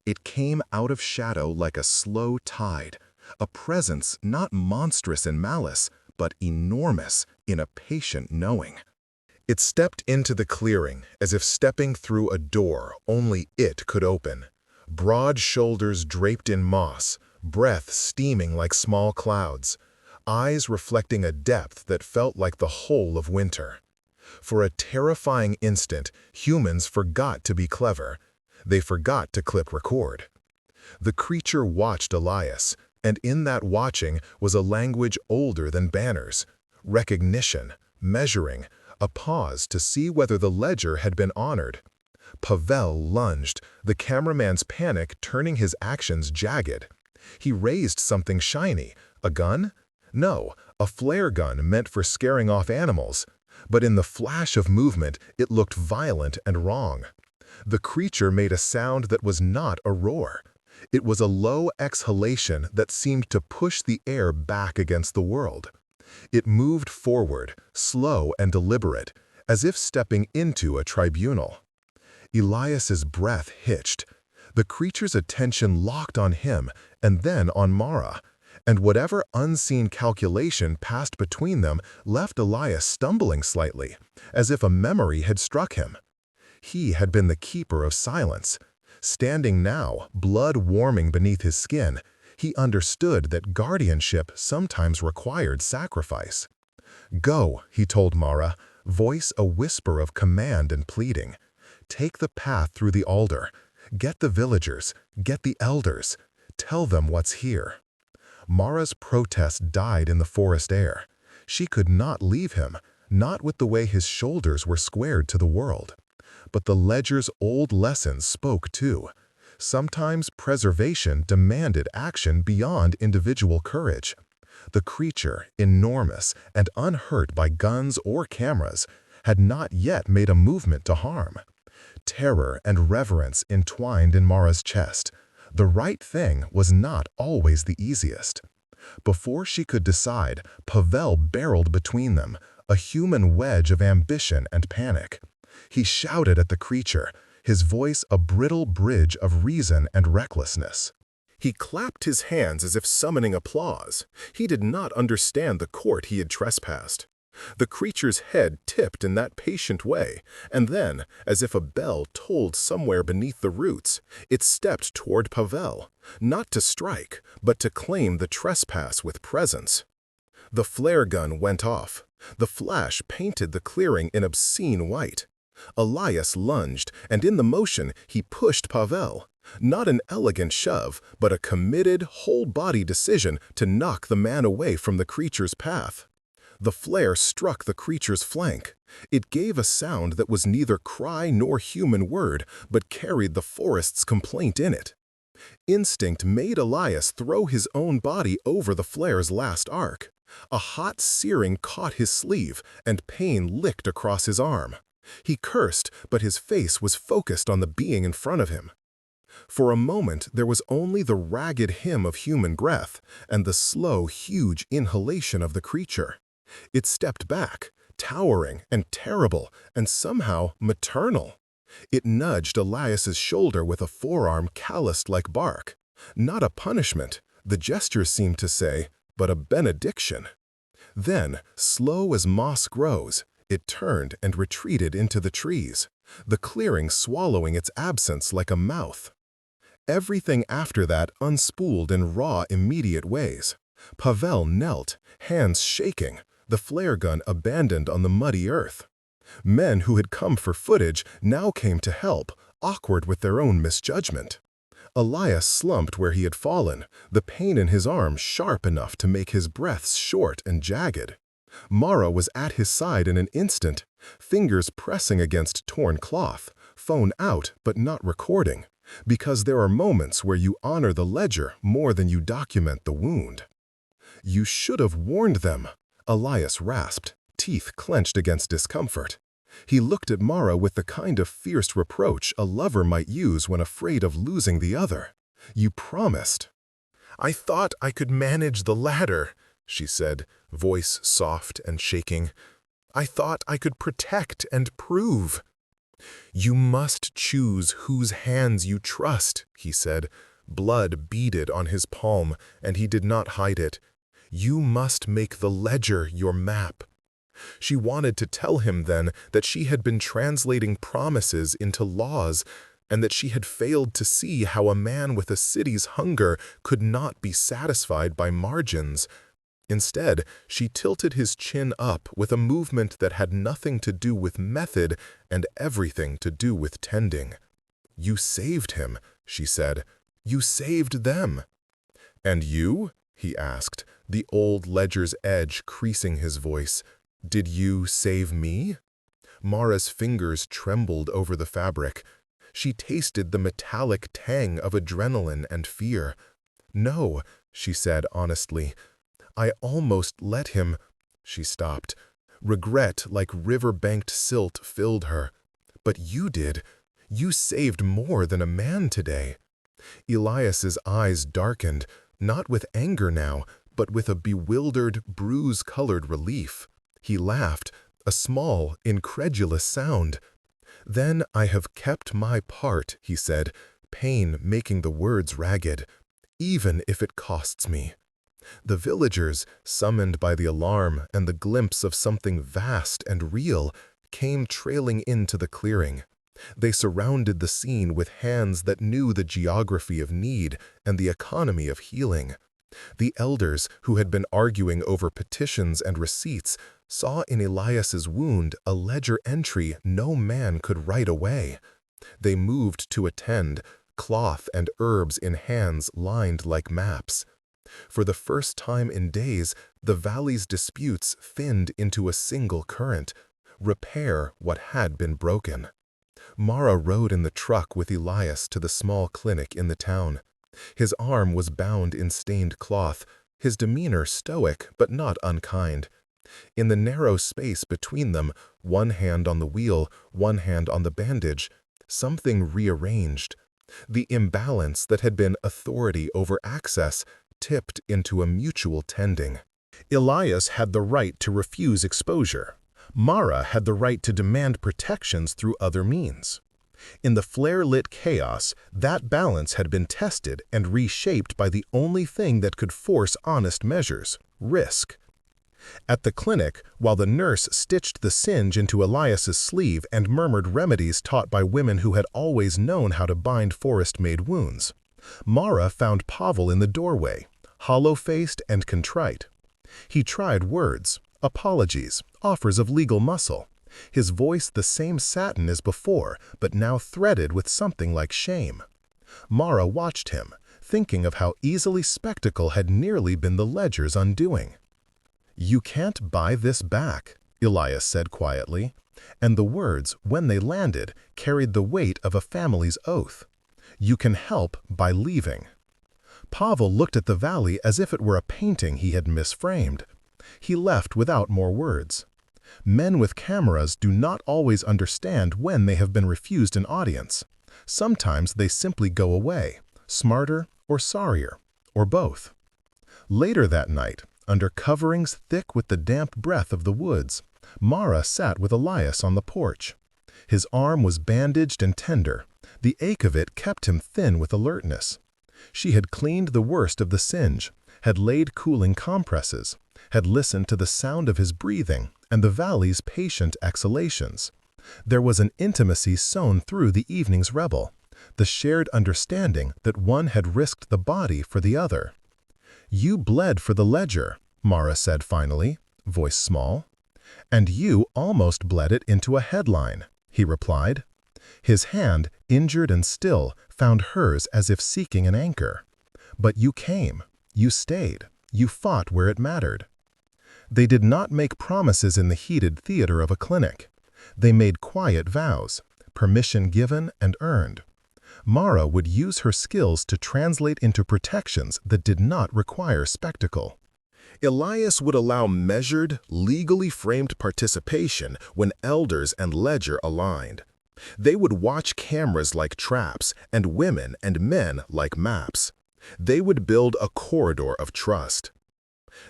It came out of shadow like a slow tide, a presence not monstrous in malice, but enormous in a patient knowing. It stepped into the clearing as if stepping through a door only it could open. Broad shoulders draped in moss, breath steaming like small clouds, eyes reflecting a depth that felt like the whole of winter. For a terrifying instant, humans forgot to be clever. They forgot to click record. The creature watched Elias, and in that watching was a language older than banners. Recognition, measuring, a pause to see whether the ledger had been honored. Pavel lunged, the cameraman's panic turning his actions jagged. He raised something shiny. A gun? No, a flare gun meant for scaring off animals. But in the flash of movement, it looked violent and wrong. The creature made a sound that was not a roar. It was a low exhalation that seemed to push the air back against the world. It moved forward, slow and deliberate, as if stepping into a tribunal. Elias's breath hitched. The creature's attention locked on him and then on Mara, and whatever unseen calculation passed between them left Elias stumbling slightly, as if a memory had struck him. He had been the keeper of silence. Standing now, blood warming beneath his skin, he understood that guardianship sometimes required sacrifice. "Go," he told Mara, voice a whisper of command and pleading. "Take the path through the alder. Get the villagers. Get the elders. Tell them what's here." Mara's protest died in the forest air. She could not leave him, not with the way his shoulders were squared to the world. But the ledger's old lessons spoke too. Sometimes preservation demanded action beyond individual courage. The creature, enormous and unhurt by guns or cameras, had not yet made a movement to harm. Terror and reverence entwined in Mara's chest. The right thing was not always the easiest. Before she could decide, Pavel barreled between them, a human wedge of ambition and panic. He shouted at the creature, his voice a brittle bridge of reason and recklessness. He clapped his hands as if summoning applause. He did not understand the court he had trespassed. The creature's head tipped in that patient way, and then, as if a bell tolled somewhere beneath the roots, it stepped toward Pavel, not to strike, but to claim the trespass with presence. The flare gun went off. The flash painted the clearing in obscene white. Elias lunged, and in the motion he pushed Pavel. Not an elegant shove, but a committed, whole-body decision to knock the man away from the creature's path. The flare struck the creature's flank. It gave a sound that was neither cry nor human word, but carried the forest's complaint in it. Instinct made Elias throw his own body over the flare's last arc. A hot searing caught his sleeve, and pain licked across his arm. He cursed, but his face was focused on the being in front of him. For a moment there was only the ragged hymn of human breath and the slow, huge inhalation of the creature. It stepped back, towering and terrible, and somehow maternal. It nudged Elias's shoulder with a forearm calloused like bark. Not a punishment, the gesture seemed to say, but a benediction. Then, slow as moss grows, it turned and retreated into the trees, the clearing swallowing its absence like a mouth. Everything after that unspooled in raw, immediate ways. Pavel knelt, hands shaking, the flare gun abandoned on the muddy earth. Men who had come for footage now came to help, awkward with their own misjudgment. Elias slumped where he had fallen, the pain in his arm sharp enough to make his breaths short and jagged. Mara was at his side in an instant, fingers pressing against torn cloth, phone out but not recording, because there are moments where you honor the ledger more than you document the wound. "You should have warned them," Elias rasped, teeth clenched against discomfort. He looked at Mara with the kind of fierce reproach a lover might use when afraid of losing the other. "You promised." "I thought I could manage the ladder," she said, voice soft and shaking. "I thought I could protect and prove." "You must choose whose hands you trust," he said. Blood beaded on his palm, and he did not hide it. "You must make the ledger your map." She wanted to tell him then that she had been translating promises into laws, and that she had failed to see how a man with a city's hunger could not be satisfied by margins. Instead, she tilted his chin up with a movement that had nothing to do with method and everything to do with tending. "You saved him," she said. "You saved them." "And you?" he asked, the old ledger's edge creasing his voice. "Did you save me?" Mara's fingers trembled over the fabric. She tasted the metallic tang of adrenaline and fear. "No," she said honestly. "I almost let him—" She stopped. Regret like river-banked silt filled her. "But you did. You saved more than a man today." Elias's eyes darkened, not with anger now, but with a bewildered, bruise-colored relief. He laughed, a small, incredulous sound. "Then I have kept my part," he said, pain making the words ragged, "even if it costs me." The villagers, summoned by the alarm and the glimpse of something vast and real, came trailing into the clearing. They surrounded the scene with hands that knew the geography of need and the economy of healing. The elders, who had been arguing over petitions and receipts, saw in Elias's wound a ledger entry no man could write away. They moved to attend, cloth and herbs in hands lined like maps. For the first time in days, the valley's disputes thinned into a single current: repair what had been broken. Mara rode in the truck with Elias to the small clinic in the town. His arm was bound in stained cloth, his demeanor stoic but not unkind. In the narrow space between them, one hand on the wheel, one hand on the bandage, something rearranged. The imbalance that had been authority over access tipped into a mutual tending. Elias had the right to refuse exposure. Mara had the right to demand protections through other means. In the flare-lit chaos, that balance had been tested and reshaped by the only thing that could force honest measures: risk. At the clinic, while the nurse stitched the singe into Elias's sleeve and murmured remedies taught by women who had always known how to bind forest-made wounds, Mara found Pavel in the doorway, hollow-faced and contrite. He tried words, apologies, offers of legal muscle, his voice the same satin as before, but now threaded with something like shame. Mara watched him, thinking of how easily spectacle had nearly been the ledger's undoing. "You can't buy this back," Elias said quietly, and the words, when they landed, carried the weight of a family's oath. "You can help by leaving." Pavel looked at the valley as if it were a painting he had misframed. He left without more words. Men with cameras do not always understand when they have been refused an audience. Sometimes they simply go away, smarter or sorrier, or both. Later that night, under coverings thick with the damp breath of the woods, Mara sat with Elias on the porch. His arm was bandaged and tender. The ache of it kept him thin with alertness. She had cleaned the worst of the singe, had laid cooling compresses, had listened to the sound of his breathing and the valley's patient exhalations. There was an intimacy sown through the evening's revel, the shared understanding that one had risked the body for the other. "You bled for the ledger," Mara said finally, voice small. "And you almost bled it into a headline," he replied. His hand, injured and still, found hers as if seeking an anchor. "But you came, you stayed, you fought where it mattered." They did not make promises in the heated theater of a clinic. They made quiet vows, permission given and earned. Mara would use her skills to translate into protections that did not require spectacle. Elias would allow measured, legally framed participation when elders and ledger aligned. They would watch cameras like traps and women and men like maps. They would build a corridor of trust.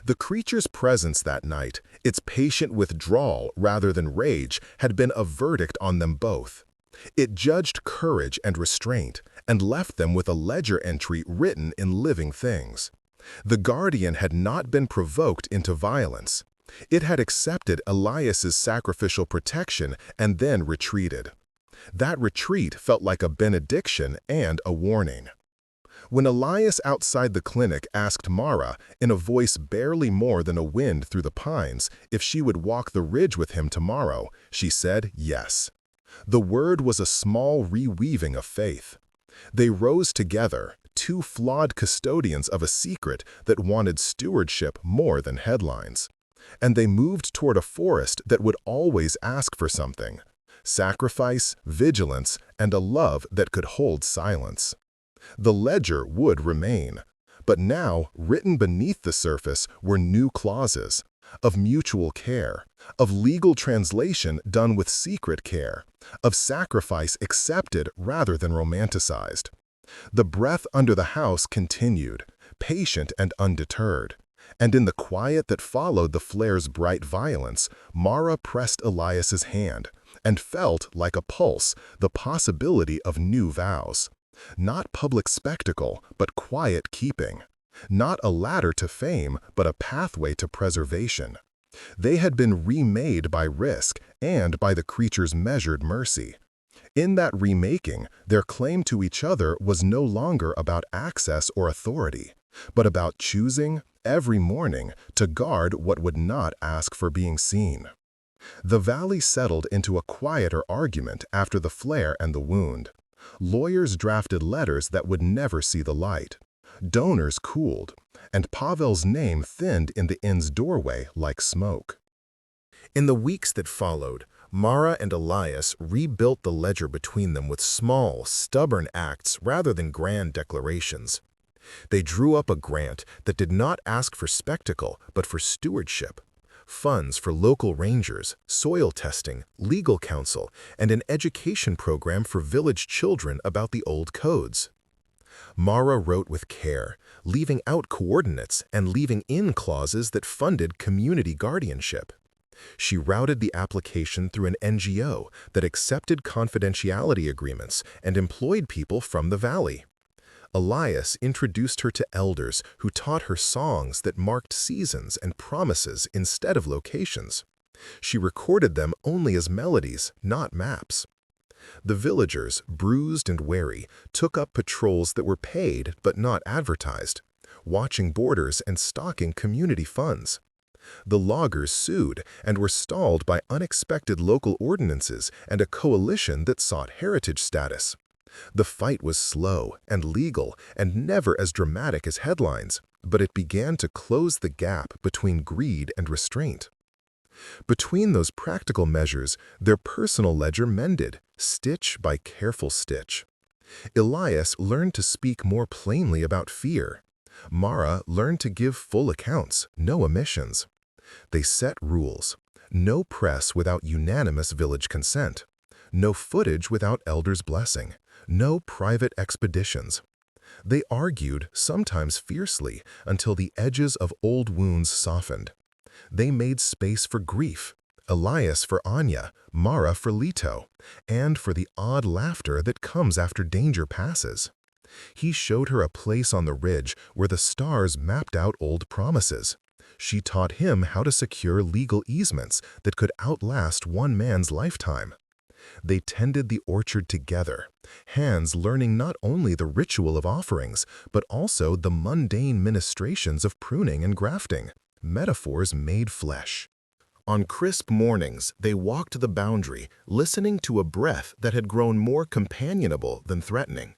The creature's presence that night, its patient withdrawal rather than rage, had been a verdict on them both. It judged courage and restraint, and left them with a ledger entry written in living things. The guardian had not been provoked into violence. It had accepted Elias's sacrificial protection and then retreated. That retreat felt like a benediction and a warning. When Elias outside the clinic asked Mara, in a voice barely more than a wind through the pines, if she would walk the ridge with him tomorrow, she said yes. The word was a small reweaving of faith. They rose together, two flawed custodians of a secret that wanted stewardship more than headlines. And they moved toward a forest that would always ask for something: sacrifice, vigilance, and a love that could hold silence. The ledger would remain, but now, written beneath the surface, were new clauses of mutual care, of legal translation done with secret care, of sacrifice accepted rather than romanticized. The breath under the house continued, patient and undeterred, and in the quiet that followed the flare's bright violence, Mara pressed Elias's hand and felt, like a pulse, the possibility of new vows. Not public spectacle, but quiet keeping. Not a ladder to fame, but a pathway to preservation. They had been remade by risk and by the creature's measured mercy. In that remaking, their claim to each other was no longer about access or authority, but about choosing, every morning, to guard what would not ask for being seen. The valley settled into a quieter argument after the flare and the wound. Lawyers drafted letters that would never see the light. Donors cooled, and Pavel's name thinned in the inn's doorway like smoke. In the weeks that followed, Mara and Elias rebuilt the ledger between them with small, stubborn acts rather than grand declarations. They drew up a grant that did not ask for spectacle, but for stewardship. Funds for local rangers, soil testing, legal counsel, and an education program for village children about the old codes. Mara wrote with care, leaving out coordinates and leaving in clauses that funded community guardianship. She routed the application through an NGO that accepted confidentiality agreements and employed people from the valley. Elias introduced her to elders who taught her songs that marked seasons and promises instead of locations. She recorded them only as melodies, not maps. The villagers, bruised and wary, took up patrols that were paid but not advertised, watching borders and stocking community funds. The loggers sued and were stalled by unexpected local ordinances and a coalition that sought heritage status. The fight was slow and legal and never as dramatic as headlines, but it began to close the gap between greed and restraint. Between those practical measures, their personal ledger mended, stitch by careful stitch. Elias learned to speak more plainly about fear. Mara learned to give full accounts, no omissions. They set rules. No press without unanimous village consent. No footage without elders' blessing. No private expeditions. They argued, sometimes fiercely, until the edges of old wounds softened. They made space for grief, Elias for Anya, Mara for Leto, and for the odd laughter that comes after danger passes. He showed her a place on the ridge where the stars mapped out old promises. She taught him how to secure legal easements that could outlast one man's lifetime. They tended the orchard together, hands learning not only the ritual of offerings, but also the mundane ministrations of pruning and grafting, metaphors made flesh. On crisp mornings, they walked the boundary, listening to a breath that had grown more companionable than threatening.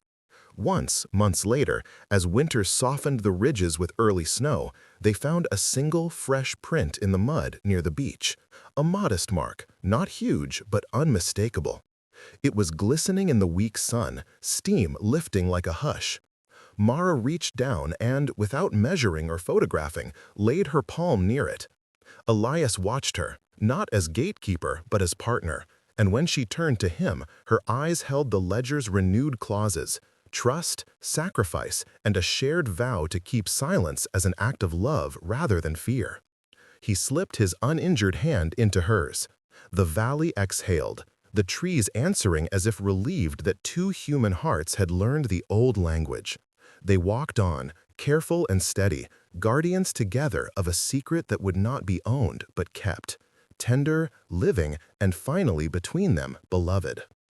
Once, months later, as winter softened the ridges with early snow, they found a single fresh print in the mud near the beach. A modest mark, not huge but unmistakable. It was glistening in the weak sun, steam lifting like a hush. Mara reached down and, without measuring or photographing, laid her palm near it. Elias watched her, not as gatekeeper but as partner, and when she turned to him, her eyes held the ledger's renewed clauses: trust, sacrifice, and a shared vow to keep silence as an act of love rather than fear. He slipped his uninjured hand into hers. The valley exhaled, the trees answering as if relieved that two human hearts had learned the old language. They walked on, careful and steady, guardians together of a secret that would not be owned but kept, tender, living, and finally between them, beloved.